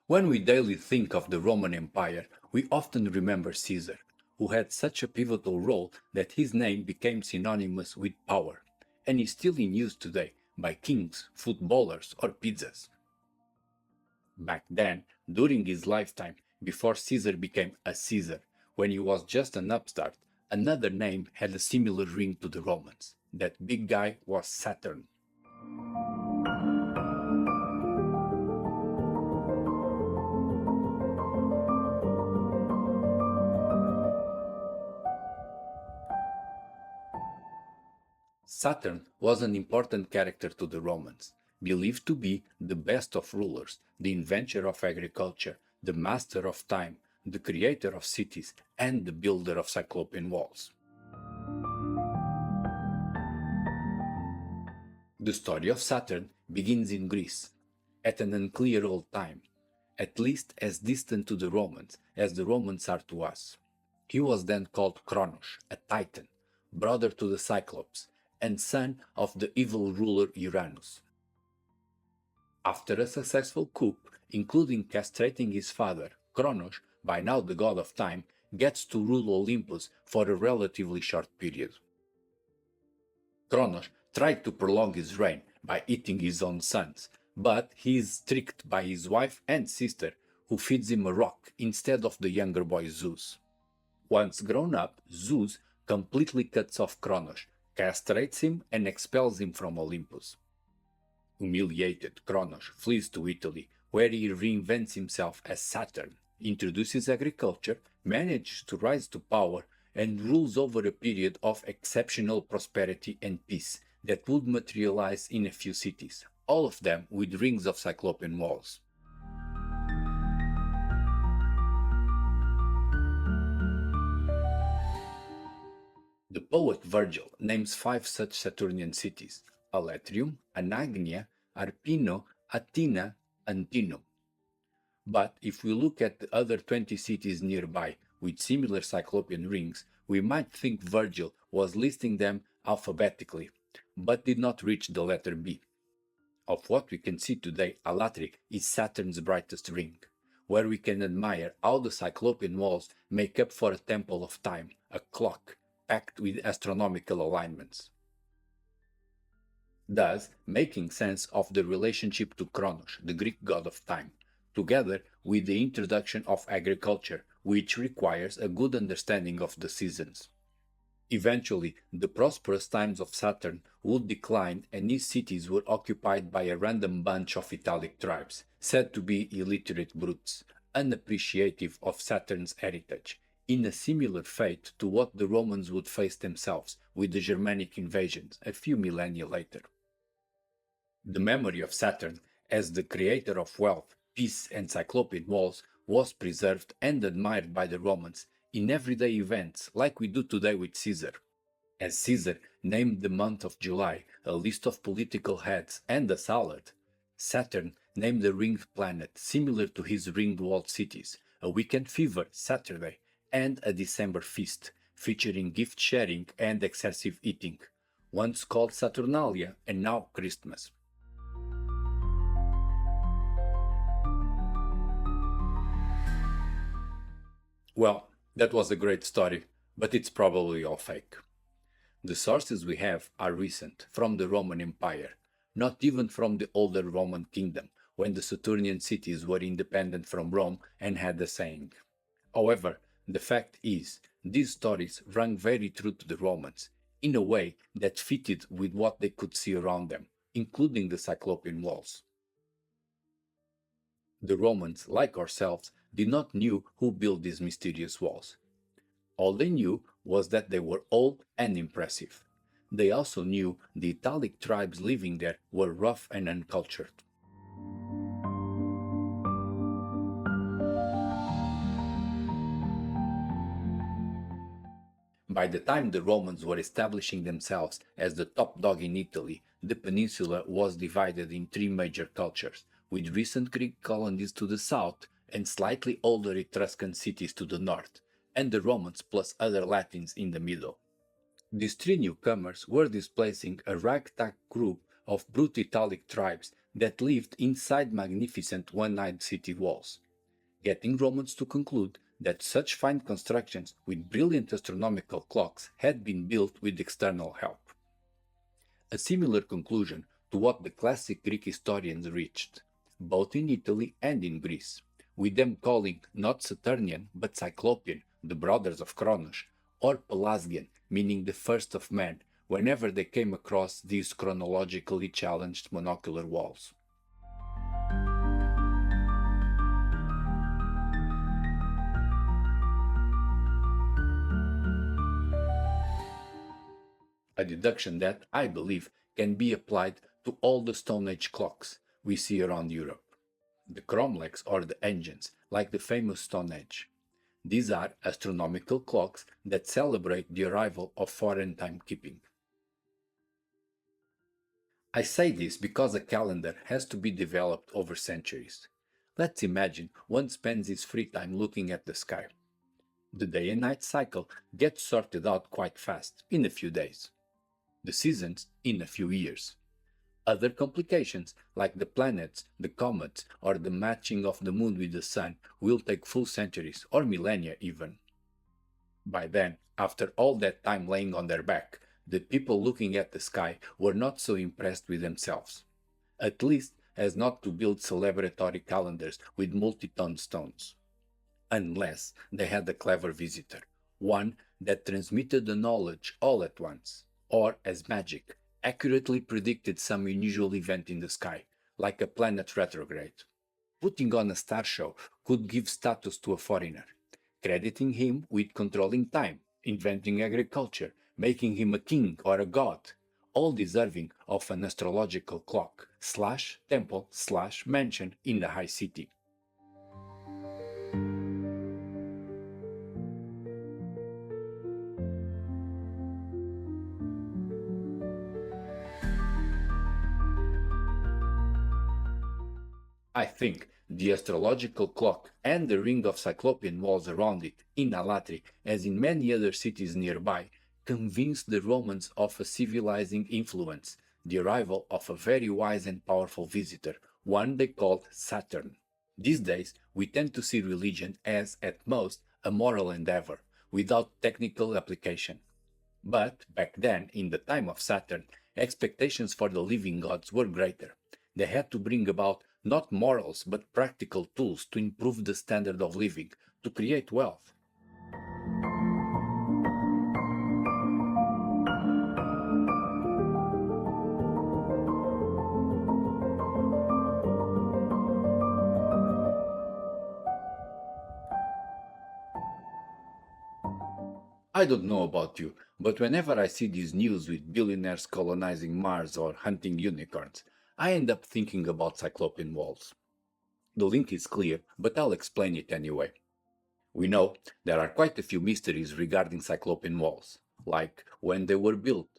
When we daily think of the Roman Empire, we often remember Caesar, who had such a pivotal role that his name became synonymous with power, and is still in use today by kings, footballers, or pizzas. Back then, during his lifetime, before Caesar became a Caesar, when he was just an upstart, another name had a similar ring to the Romans. That big guy was Saturn. Saturn was an important character to the Romans, believed to be the best of rulers, the inventor of agriculture, the master of time, the creator of cities, and the builder of Cyclopean walls. The story of Saturn begins in Greece, at an unclear old time, at least as distant to the Romans as the Romans are to us. He was then called Kronos, a Titan, brother to the Cyclops, and son of the evil ruler Uranus. After a successful coup, including castrating his father, Kronos, by now the god of time, gets to rule Olympus for a relatively short period. Kronos tried to prolong his reign by eating his own sons, but he is tricked by his wife and sister, who feeds him a rock instead of the younger boy Zeus. Once grown up, Zeus completely cuts off Kronos, castrates him, and expels him from Olympus. Humiliated, Kronos flees to Italy, where he reinvents himself as Saturn, introduces agriculture, manages to rise to power, and rules over a period of exceptional prosperity and peace that would materialize in a few cities, all of them with rings of Cyclopean walls. The poet Virgil names 5 such Saturnian cities: Aletrium, Anagnia, Arpino, Atina, and Tinum. But if we look at the other 20 cities nearby with similar Cyclopean rings, we might think Virgil was listing them alphabetically, but did not reach the letter B. Of what we can see today, Alatri is Saturn's brightest ring, where we can admire how the Cyclopean walls make up for a temple of time, a clock, packed with astronomical alignments, thus making sense of the relationship to Kronos, the Greek god of time, together with the introduction of agriculture, which requires a good understanding of the seasons. Eventually, the prosperous times of Saturn would decline and his cities were occupied by a random bunch of Italic tribes, said to be illiterate brutes, unappreciative of Saturn's heritage, in a similar fate to what the Romans would face themselves with the Germanic invasions a few millennia later. The memory of Saturn as the creator of wealth, peace, and Cyclopean walls was preserved and admired by the Romans in everyday events like we do today with Caesar. As Caesar named the month of July a list of political heads and a salad, Saturn named a ringed planet similar to his ringed-walled cities, a weekend fever, Saturday, and a December feast, featuring gift-sharing and excessive eating, once called Saturnalia and now Christmas. Well, that was a great story, but it's probably all fake. The sources we have are recent, from the Roman Empire, not even from the older Roman kingdom, when the Saturnian cities were independent from Rome and had a saying. However, the fact is, these stories rang very true to the Romans, in a way that fitted with what they could see around them, including the Cyclopean walls. The Romans, like ourselves, did not know who built these mysterious walls. All they knew was that they were old and impressive. They also knew the Italic tribes living there were rough and uncultured. By the time the Romans were establishing themselves as the top dog in Italy, the peninsula was divided in 3 major cultures, with recent Greek colonies to the south and slightly older Etruscan cities to the north, and the Romans plus other Latins in the middle. These 3 newcomers were displacing a ragtag group of brute Italic tribes that lived inside magnificent one-eyed city walls, getting Romans to conclude that such fine constructions with brilliant astronomical clocks had been built with external help. A similar conclusion to what the classic Greek historians reached, both in Italy and in Greece, with them calling not Saturnian but Cyclopean the brothers of Kronos, or Pelasgian, meaning the first of men, whenever they came across these chronologically challenged monocular walls. A deduction that, I believe, can be applied to all the Stone Age clocks we see around Europe. The cromlechs or the engines, like the famous Stone Age. These are astronomical clocks that celebrate the arrival of foreign timekeeping. I say this because a calendar has to be developed over centuries. Let's imagine one spends his free time looking at the sky. The day and night cycle gets sorted out quite fast, in a few days. The seasons, in a few years. Other complications, like the planets, the comets, or the matching of the moon with the sun, will take full centuries, or millennia even. By then, after all that time laying on their back, the people looking at the sky were not so impressed with themselves, at least as not to build celebratory calendars with multi-ton stones. Unless they had a clever visitor, one that transmitted the knowledge all at once, or as magic, accurately predicted some unusual event in the sky, like a planet retrograde. Putting on a star show could give status to a foreigner, crediting him with controlling time, inventing agriculture, making him a king or a god, all deserving of an astrological clock / temple / mansion in the high city. I think the astrological clock and the ring of Cyclopean walls around it, in Alatri as in many other cities nearby, convinced the Romans of a civilizing influence, the arrival of a very wise and powerful visitor, one they called Saturn. These days, we tend to see religion as, at most, a moral endeavor, without technical application. But back then, in the time of Saturn, expectations for the living gods were greater. They had to bring about not morals but practical tools to improve the standard of living, to create wealth. I don't know about you, but whenever I see these news with billionaires colonizing Mars or hunting unicorns, I end up thinking about Cyclopean walls. The link is clear, but I'll explain it anyway. We know there are quite a few mysteries regarding Cyclopean walls, like when they were built,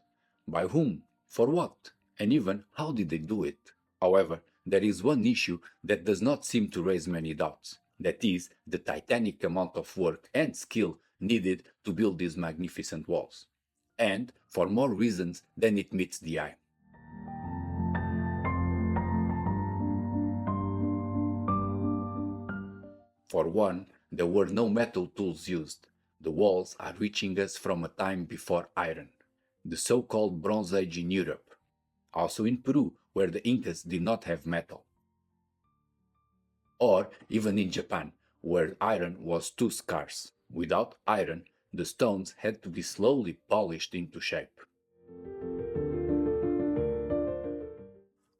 by whom, for what, and even how did they do it. However, there is one issue that does not seem to raise many doubts. That is, the titanic amount of work and skill needed to build these magnificent walls. And for more reasons than it meets the eye. For one, there were no metal tools used. The walls are reaching us from a time before iron, the so-called Bronze Age in Europe, also in Peru, where the Incas did not have metal. Or even in Japan, where iron was too scarce. Without iron, the stones had to be slowly polished into shape.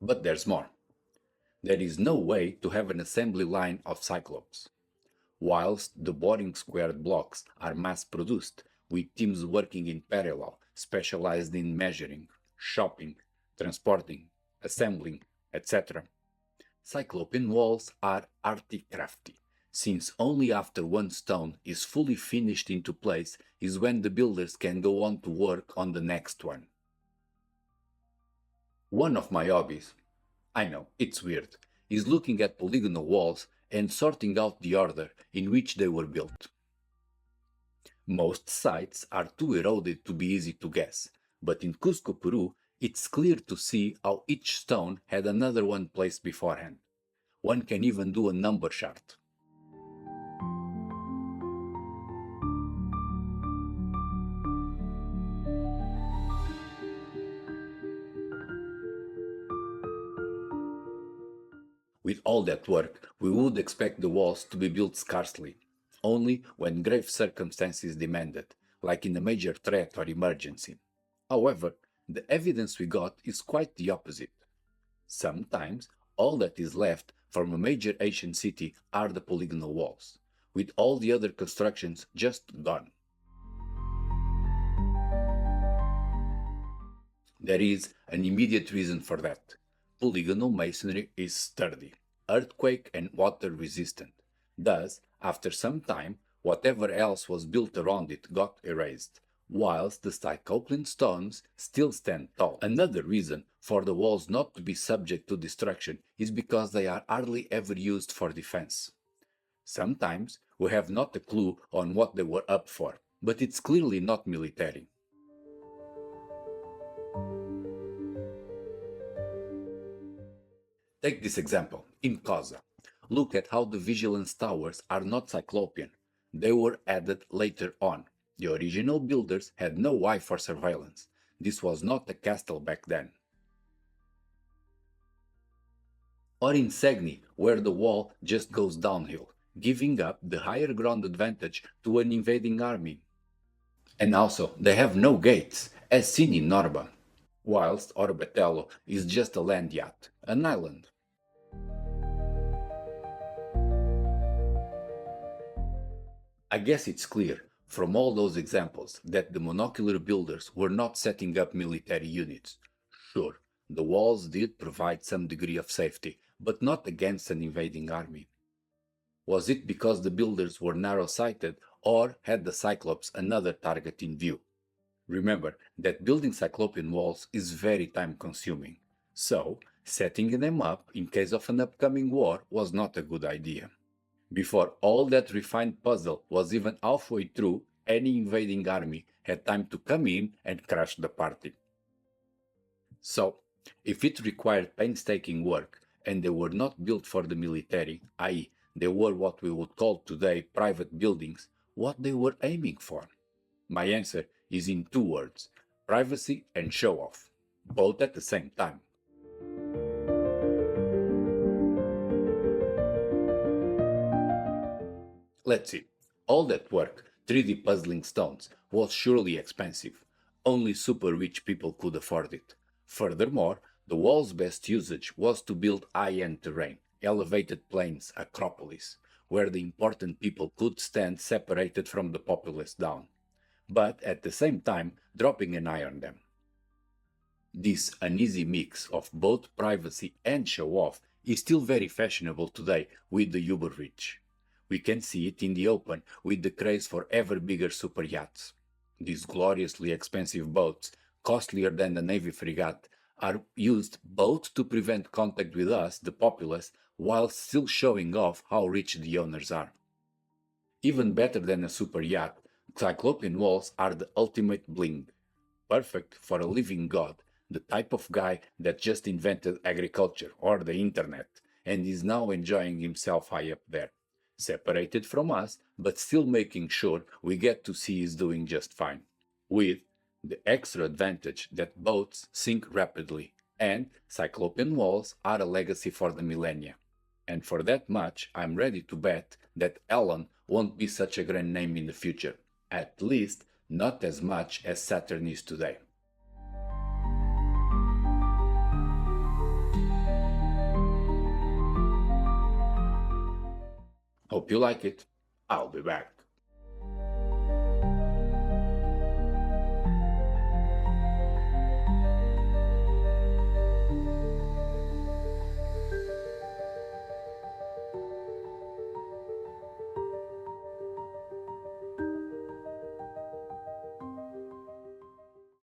But there's more. There is no way to have an assembly line of cyclops. Whilst the boring squared blocks are mass-produced, with teams working in parallel, specialized in measuring, shaping, transporting, assembling, etc., Cyclopean walls are arty-crafty, since only after one stone is fully finished into place is when the builders can go on to work on the next one. One of my hobbies, I know, it's weird, is looking at polygonal walls and sorting out the order in which they were built. Most sites are too eroded to be easy to guess, but in Cusco, Peru, It's clear to see how each stone had another one placed beforehand. One can even do a number chart. With all that work, we would expect the walls to be built scarcely, only when grave circumstances demanded, like in a major threat or emergency. However, the evidence we got is quite the opposite. Sometimes, all that is left from a major ancient city are the polygonal walls, with all the other constructions just gone. There is an immediate reason for that. Polygonal masonry is sturdy, earthquake and water resistant. Thus, after some time, whatever else was built around it got erased, whilst the Cyclopean stones still stand tall. Another reason for the walls not to be subject to destruction is because they are hardly ever used for defense. Sometimes we have not a clue on what they were up for, but it's clearly not military. Take this example, in Cosa. Look at how the vigilance towers are not Cyclopean. They were added later on. The original builders had no eye for surveillance. This was not a castle back then. Or in Segni, where the wall just goes downhill, giving up the higher ground advantage to an invading army. And also, they have no gates, as seen in Norba, whilst Orbatello is just a land yacht, an island. I guess it's clear from all those examples that the monocular builders were not setting up military units. Sure, the walls did provide some degree of safety, but not against an invading army. Was it because the builders were narrow-sighted, or had the Cyclops another target in view? Remember that building Cyclopean walls is very time-consuming, so setting them up in case of an upcoming war was not a good idea. Before all that refined puzzle was even halfway through, any invading army had time to come in and crash the party. So, if it required painstaking work and they were not built for the military, i.e., they were what we would call today private buildings, what they were aiming for? My answer is in two words: privacy and show off, both at the same time. Let's see. All that work, 3D puzzling stones, was surely expensive. Only super rich people could afford it. Furthermore, the wall's best usage was to build high-end terrain, elevated plains, acropolis, where the important people could stand separated from the populace down, but at the same time dropping an eye on them. This uneasy mix of both privacy and show-off is still very fashionable today with the uber rich. We can see it in the open with the craze for ever bigger super yachts. These gloriously expensive boats, costlier than the Navy frigate, are used both to prevent contact with us, the populace, while still showing off how rich the owners are. Even better than a super yacht, Cyclopean walls are the ultimate bling. Perfect for a living god, the type of guy that just invented agriculture or the internet and is now enjoying himself high up there, separated from us, but still making sure we get to see he's doing just fine, with the extra advantage that boats sink rapidly, and Cyclopean walls are a legacy for the millennia. And for that much, I'm ready to bet that Ellen won't be such a grand name in the future, at least not as much as Saturn is today. Hope you like it. I'll be back.